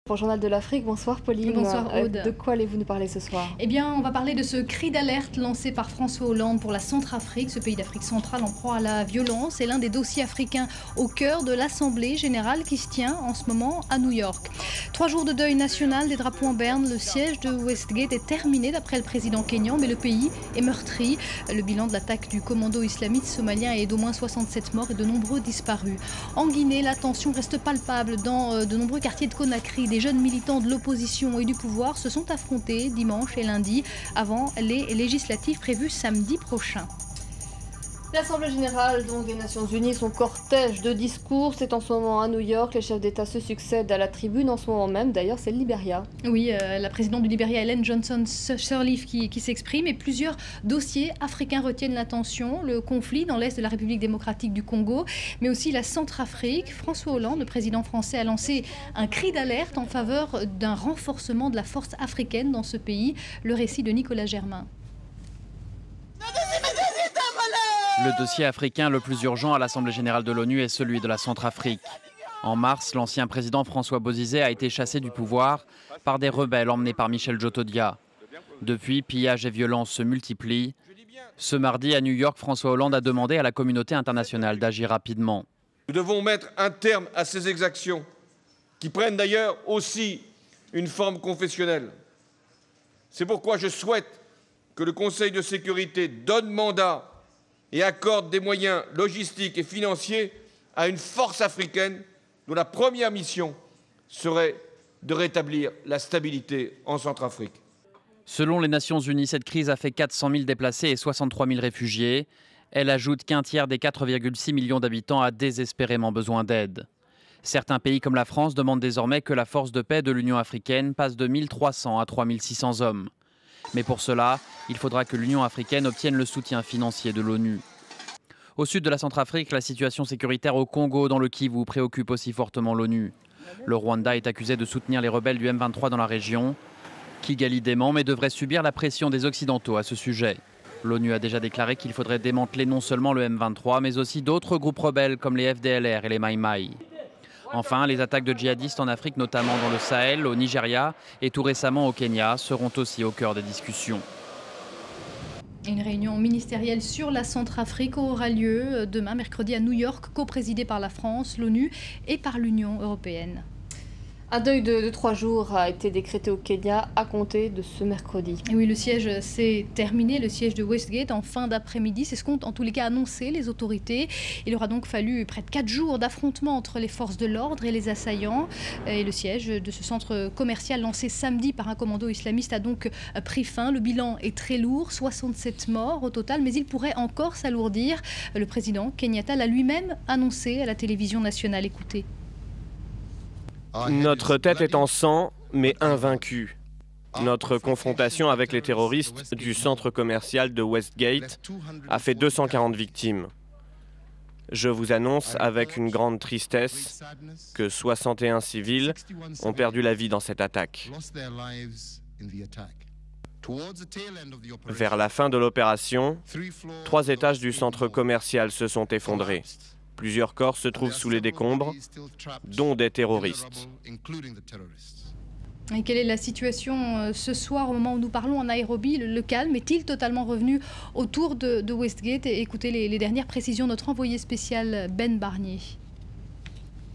Pour le Journal de l'Afrique, bonsoir Pauline. Bonsoir Aude. De quoi allez-vous nous parler ce soir? Eh bien, on va parler de ce cri d'alerte lancé par François Hollande pour la Centrafrique. Ce pays d'Afrique centrale en proie à la violence est l'un des dossiers africains au cœur de l'Assemblée générale qui se tient en ce moment à New York. 3 jours de deuil national, des drapeaux en berne, le siège de Westgate est terminé d'après le président kényan, mais le pays est meurtri. Le bilan de l'attaque du commando islamiste somalien est d'au moins 67 morts et de nombreux disparus. En Guinée, la tension reste palpable dans de nombreux quartiers de Conakry. Des jeunes militants de l'opposition et du pouvoir se sont affrontés dimanche et lundi avant les législatives prévues samedi prochain. L'Assemblée générale des Nations Unies, son cortège de discours, c'est en ce moment à New York. Les chefs d'État se succèdent à la tribune en ce moment même. D'ailleurs, c'est le Libéria. Oui, la présidente du Libéria, Ellen Johnson Sirleaf, qui s'exprime. Et plusieurs dossiers africains retiennent l'attention. Le conflit dans l'est de la République démocratique du Congo, mais aussi la Centrafrique. François Hollande, le président français, a lancé un cri d'alerte en faveur d'un renforcement de la force africaine dans ce pays. Le récit de Nicolas Germain. Le dossier africain le plus urgent à l'Assemblée générale de l'ONU est celui de la Centrafrique. En mars, l'ancien président François Bozizé a été chassé du pouvoir par des rebelles emmenés par Michel Djotodia. Depuis, pillages et violences se multiplient. Ce mardi, à New York, François Hollande a demandé à la communauté internationale d'agir rapidement. Nous devons mettre un terme à ces exactions, qui prennent d'ailleurs aussi une forme confessionnelle. C'est pourquoi je souhaite que le Conseil de sécurité donne mandat et accorde des moyens logistiques et financiers à une force africaine dont la première mission serait de rétablir la stabilité en Centrafrique. Selon les Nations Unies, cette crise a fait 400 000 déplacés et 63 000 réfugiés. Elle ajoute qu'un tiers des 4,6 millions d'habitants a désespérément besoin d'aide. Certains pays comme la France demandent désormais que la force de paix de l'Union africaine passe de 1 300 à 3 600 hommes. Mais pour cela, il faudra que l'Union africaine obtienne le soutien financier de l'ONU. Au sud de la Centrafrique, la situation sécuritaire au Congo, dans le Kivu, préoccupe aussi fortement l'ONU. Le Rwanda est accusé de soutenir les rebelles du M23 dans la région. Kigali dément, mais devrait subir la pression des Occidentaux à ce sujet. L'ONU a déjà déclaré qu'il faudrait démanteler non seulement le M23, mais aussi d'autres groupes rebelles comme les FDLR et les Mai Mai. Enfin, les attaques de djihadistes en Afrique, notamment dans le Sahel, au Nigeria et tout récemment au Kenya, seront aussi au cœur des discussions. Une réunion ministérielle sur la Centrafrique aura lieu demain, mercredi, à New York, coprésidée par la France, l'ONU et par l'Union européenne. Un deuil de 3 jours a été décrété au Kenya à compter de ce mercredi. Et oui, le siège s'est terminé, le siège de Westgate en fin d'après-midi. C'est ce qu'ont en tous les cas annoncé les autorités. Il aura donc fallu près de 4 jours d'affrontement entre les forces de l'ordre et les assaillants. Et le siège de ce centre commercial lancé samedi par un commando islamiste a donc pris fin. Le bilan est très lourd, 67 morts au total, mais il pourrait encore s'alourdir. Le président Kenyatta l'a lui-même annoncé à la télévision nationale. Écoutez. Notre tête est en sang, mais invaincue. Notre confrontation avec les terroristes du centre commercial de Westgate a fait 240 victimes. Je vous annonce avec une grande tristesse que 61 civils ont perdu la vie dans cette attaque. Vers la fin de l'opération, 3 étages du centre commercial se sont effondrés. Plusieurs corps se trouvent sous les décombres, dont des terroristes. Et quelle est la situation ce soir, au moment où nous parlons en Nairobi? Le calme est-il totalement revenu autour de Westgate? Écoutez les dernières précisions de notre envoyé spécial Ben Barnier.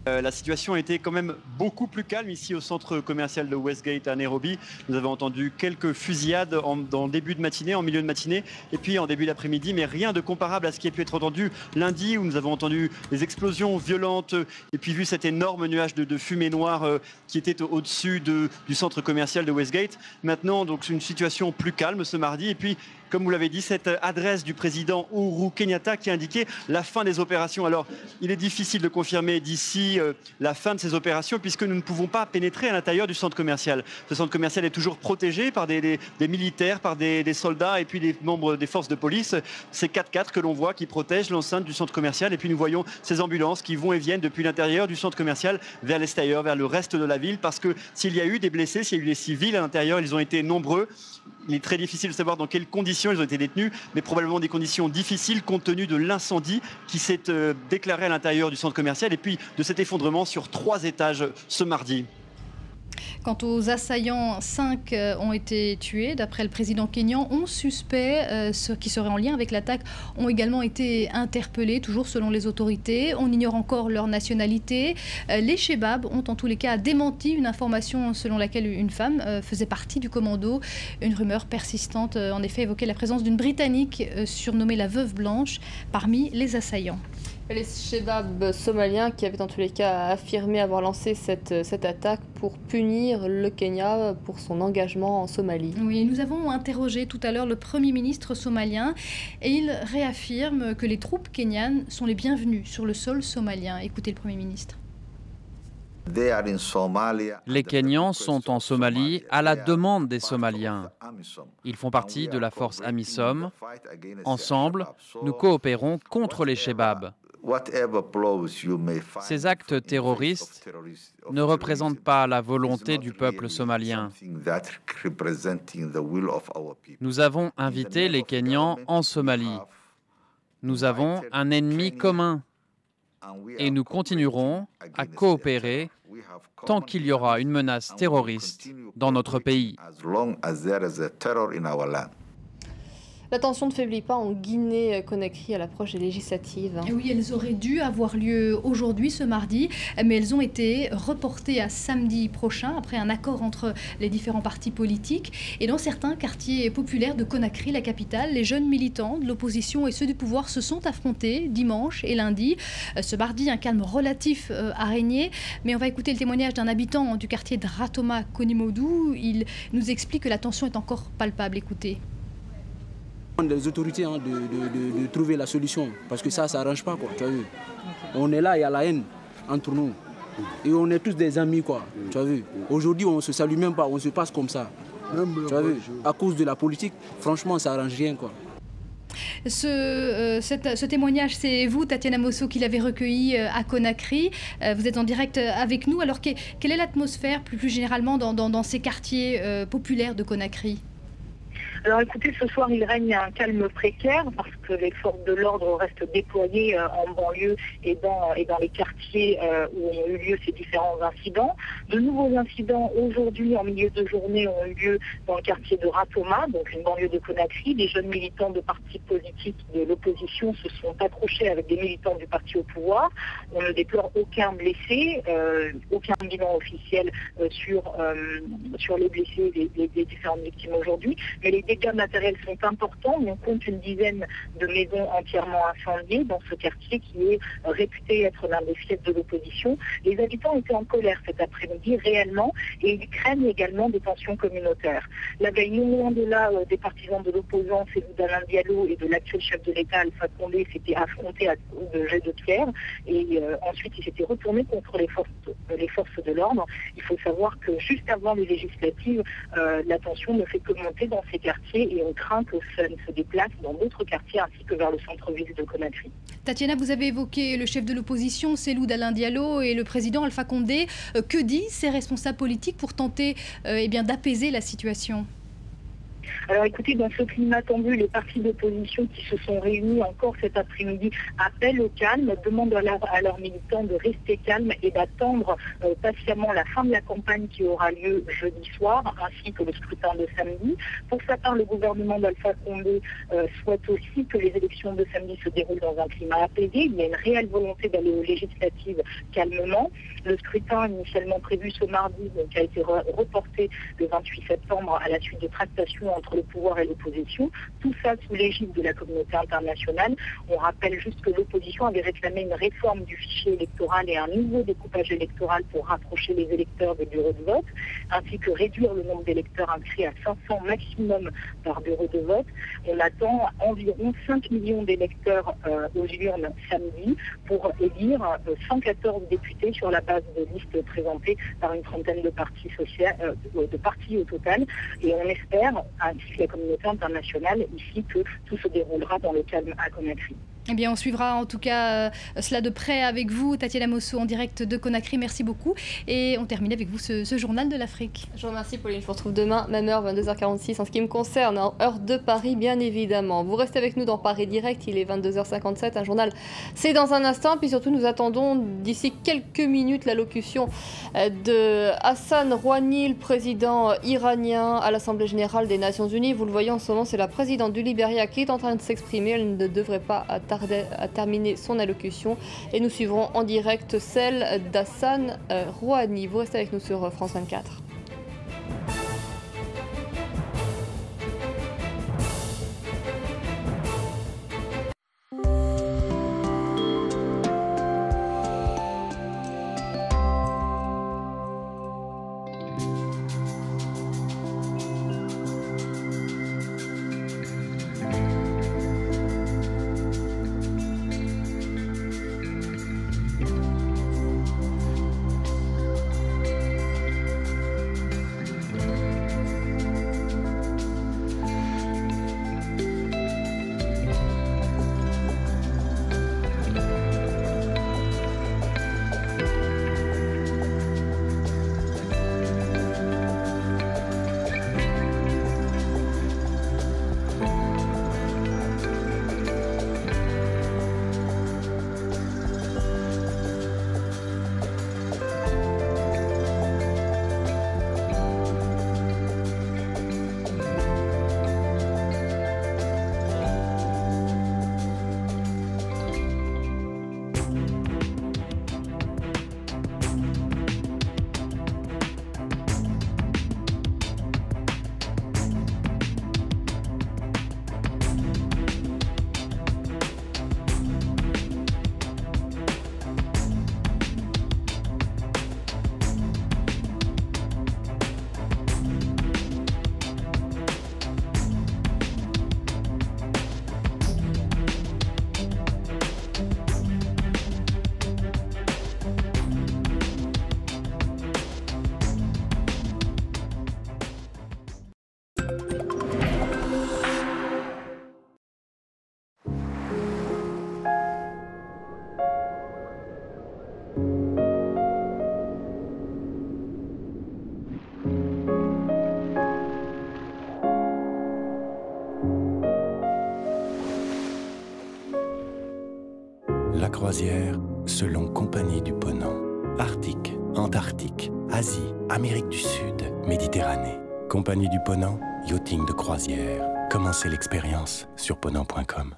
La situation était quand même beaucoup plus calme ici au centre commercial de Westgate à Nairobi. Nous avons entendu quelques fusillades en début de matinée, en milieu de matinée et puis en début d'après-midi, mais rien de comparable à ce qui a pu être entendu lundi où nous avons entendu des explosions violentes et puis vu cet énorme nuage de fumée noire qui était au-dessus du centre commercial de Westgate. Maintenant, donc, une situation plus calme ce mardi et puis comme vous l'avez dit, cette adresse du président Uhuru Kenyatta qui indiquait la fin des opérations. Alors, il est difficile de confirmer d'ici la fin de ces opérations puisque nous ne pouvons pas pénétrer à l'intérieur du centre commercial. Ce centre commercial est toujours protégé par des militaires, par des soldats et puis des membres des forces de police. Ces 4x4 que l'on voit qui protègent l'enceinte du centre commercial et puis nous voyons ces ambulances qui vont et viennent depuis l'intérieur du centre commercial vers l'extérieur, vers le reste de la ville parce que s'il y a eu des blessés, s'il y a eu des civils à l'intérieur, ils ont été nombreux. Il est très difficile de savoir dans quelles conditions ils ont été détenus, mais probablement des conditions difficiles compte tenu de l'incendie qui s'est déclaré à l'intérieur du centre commercial et puis de cet effondrement sur 3 étages ce mardi. Quant aux assaillants, 5 ont été tués. D'après le président kényan, 11 suspects qui seraient en lien avec l'attaque ont également été interpellés, toujours selon les autorités. On ignore encore leur nationalité. Les Chebab ont en tous les cas démenti une information selon laquelle une femme faisait partie du commando. Une rumeur persistante, en effet, évoquait la présence d'une Britannique surnommée la Veuve Blanche parmi les assaillants. Les Chebab somaliens qui avaient en tous les cas affirmé avoir lancé cette attaque pour punir le Kenya pour son engagement en Somalie. Oui, nous avons interrogé tout à l'heure le Premier ministre somalien et il réaffirme que les troupes kenyanes sont les bienvenues sur le sol somalien. Écoutez le Premier ministre. Les Kenyans sont en Somalie à la demande des Somaliens. Ils font partie de la force AMISOM. Ensemble, nous coopérons contre les Chebab. Ces actes terroristes ne représentent pas la volonté du peuple somalien. Nous avons invité les Kenyans en Somalie. Nous avons un ennemi commun et nous continuerons à coopérer tant qu'il y aura une menace terroriste dans notre pays. La tension ne faiblit pas en Guinée-Conakry à l'approche des législatives. Et oui, elles auraient dû avoir lieu aujourd'hui, ce mardi, mais elles ont été reportées à samedi prochain après un accord entre les différents partis politiques. Et dans certains quartiers populaires de Conakry, la capitale, les jeunes militants de l'opposition et ceux du pouvoir se sont affrontés dimanche et lundi. Ce mardi, un calme relatif a régné, mais on va écouter le témoignage d'un habitant du quartier de Ratoma Konimodou. Il nous explique que la tension est encore palpable. Écoutez. Les autorités de trouver la solution, parce que ça n'arrange pas, quoi, tu as vu. On est là, il y a la haine entre nous. Et on est tous des amis, quoi, tu as vu. Aujourd'hui, on ne se salue même pas, on se passe comme ça. Tu as vu, à cause de la politique, franchement, ça n'arrange rien, quoi. Ce témoignage, c'est vous, Tatiana Mosso, qui l'avez recueilli à Conakry. Vous êtes en direct avec nous. Alors, quelle est l'atmosphère plus généralement dans ces quartiers populaires de Conakry ? Alors écoutez, ce soir il règne un calme précaire parce que les forces de l'ordre restent déployées en banlieue et dans les quartiers où ont eu lieu ces différents incidents. De nouveaux incidents aujourd'hui en milieu de journée ont eu lieu dans le quartier de Ratoma, donc une banlieue de Conakry. Des jeunes militants de partis politiques de l'opposition se sont accrochés avec des militants du parti au pouvoir. On ne déplore aucun blessé, aucun bilan officiel sur les blessés des différentes victimes aujourd'hui. Mais les dégâts matériels sont importants. On compte une dizaine de maisons entièrement incendiées dans ce quartier qui est réputé être l'un des fiefs de l'opposition. Les habitants étaient en colère cet après-midi réellement et ils craignent également des tensions communautaires. La veille, non loin de là, des partisans de l'opposant Cellou Dalein Diallo et de l'actuel chef de l'État Alpha Condé s'étaient affrontés à coups de jets de pierre et ensuite ils s'étaient retournés contre les forces de l'ordre. Il faut savoir que juste avant les législatives, la tension ne fait que monter dans ces quartiers et on craint que ça ne se déplace dans d'autres quartiers ainsi que vers le centre-ville de Conakry. Tatiana, vous avez évoqué le chef de l'opposition, Cellou Dalein Diallo, et le président Alpha Condé. Que disent ces responsables politiques pour tenter d'apaiser la situation ? Alors écoutez, dans ce climat tendu, les partis d'opposition qui se sont réunis encore cet après-midi appellent au calme, demandent à leurs militants de rester calmes et d'attendre patiemment la fin de la campagne qui aura lieu jeudi soir, ainsi que le scrutin de samedi. Pour sa part, le gouvernement d'Alpha Condé souhaite aussi que les élections de samedi se déroulent dans un climat apaisé. Il y a une réelle volonté d'aller aux législatives calmement. Le scrutin initialement prévu ce mardi a été reporté le 28 septembre à la suite de tractations entre le pouvoir et l'opposition, tout ça sous l'égide de la communauté internationale. On rappelle juste que l'opposition avait réclamé une réforme du fichier électoral et un nouveau découpage électoral pour rapprocher les électeurs des bureaux de vote, ainsi que réduire le nombre d'électeurs inscrits à 500 maximum par bureau de vote. On attend environ 5 millions d'électeurs aux urnes samedi pour élire 114 députés sur la base de listes présentées par une trentaine de partis au total. Et on espère, ainsi que la communauté internationale, ici, que tout se déroulera dans le calme à Conakry. Eh bien, on suivra en tout cas cela de près avec vous, Tatiana Mosso, en direct de Conakry. Merci beaucoup. Et on termine avec vous ce journal de l'Afrique. Je vous remercie, Pauline. Je vous retrouve demain, même heure, 22h46, en ce qui me concerne, en heure de Paris, bien évidemment. Vous restez avec nous dans Paris Direct. Il est 22h57. Un journal, c'est dans un instant. Puis surtout, nous attendons d'ici quelques minutes l'allocution de Hassan Rouhani, le président iranien à l'Assemblée générale des Nations Unies. Vous le voyez en ce moment, c'est la présidente du Libéria qui est en train de s'exprimer. Elle ne devrait pas tarder à terminer son allocution. Et nous suivrons en direct celle d'Hassan Rouhani. Vous restez avec nous sur France 24. La croisière selon Compagnie du Ponant. Arctique, Antarctique, Asie, Amérique du Sud, Méditerranée. Compagnie du Ponant, yachting de croisière. Commencez l'expérience sur ponant.com.